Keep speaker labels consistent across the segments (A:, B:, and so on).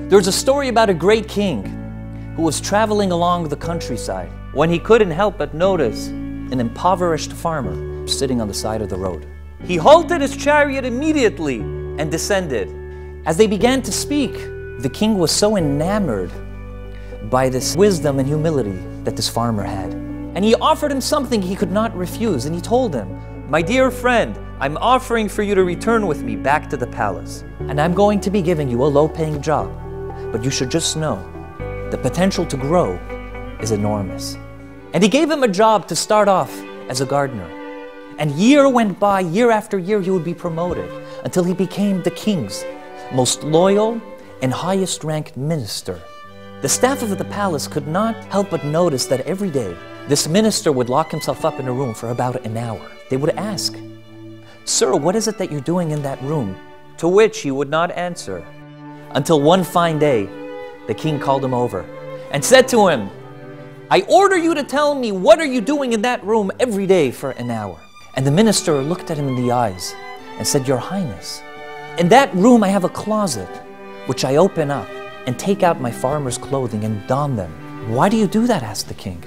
A: There's a story about a great king who was traveling along the countryside when he couldn't help but notice an impoverished farmer sitting on the side of the road. He halted his chariot immediately and descended. As they began to speak, the king was so enamored by this wisdom and humility that this farmer had. And he offered him something he could not refuse, and he told him, "My dear friend, I'm offering for you to return with me back to the palace. And I'm going to be giving you a low-paying job. But you should just know, the potential to grow is enormous." And he gave him a job to start off as a gardener. And year went by, year after year, he would be promoted until he became the king's most loyal and highest-ranked minister. The staff of the palace could not help but notice that every day, this minister would lock himself up in a room for about an hour. They would ask, "Sir, what is it that you're doing in that room?" To which he would not answer. Until one fine day, the king called him over and said to him, "I order you to tell me, what are you doing in that room every day for an hour?" And the minister looked at him in the eyes and said, "Your Highness, in that room I have a closet which I open up and take out my farmer's clothing and don them." "Why do you do that?" asked the king.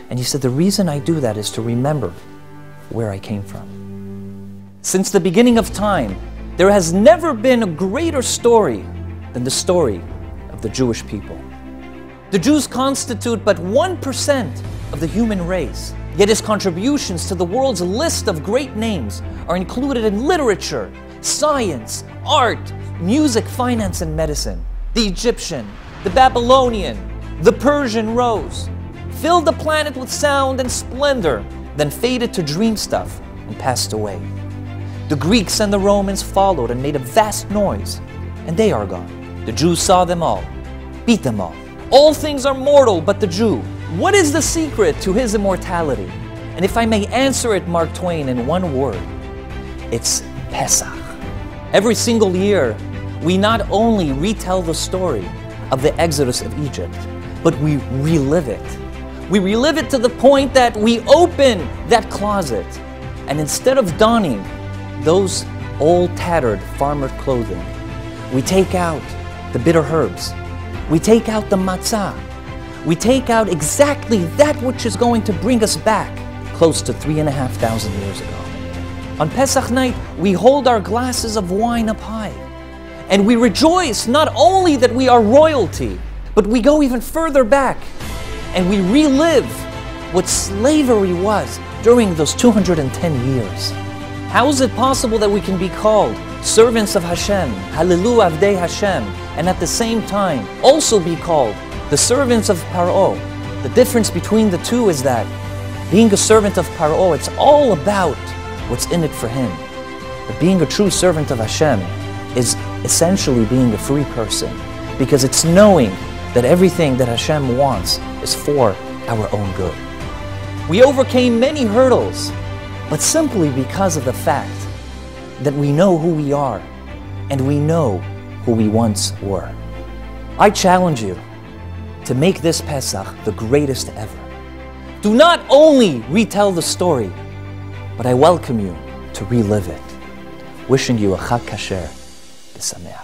A: And he said, "The reason I do that is to remember where I came from." Since the beginning of time, there has never been a greater story than the story of the Jewish people. The Jews constitute but 1% of the human race, yet his contributions to the world's list of great names are included in literature, science, art, music, finance, and medicine. The Egyptian, the Babylonian, the Persian rose, filled the planet with sound and splendor, then faded to dream stuff and passed away. The Greeks and the Romans followed and made a vast noise, and they are gone. The Jews saw them all, beat them all. All things are mortal but the Jew. What is the secret to his immortality? And if I may answer it, Mark Twain, in one word, it's Pessach. Every single year, we not only retell the story of the Exodus of Egypt, but we relive it. We relive it to the point that we open that closet, and instead of donning those old tattered farmer clothing, we take out the bitter herbs, we take out the matzah, we take out exactly that which is going to bring us back close to 3,500 years ago. On Pesach night, we hold our glasses of wine up high, and we rejoice not only that we are royalty, but we go even further back, and we relive what slavery was during those 210 years. How is it possible that we can be called servants of Hashem, Hallelu Avdei Hashem, and at the same time also be called the servants of Paro? The difference between the two is that being a servant of Paro, it's all about what's in it for him. But being a true servant of Hashem is essentially being a free person, because it's knowing that everything that Hashem wants is for our own good. We overcame many hurdles, but simply because of the fact that we know who we are and we know who we once were. I challenge you to make this Pesach the greatest ever. Do not only retell the story, but I welcome you to relive it. Wishing you a Chag Kasher B'Sameach.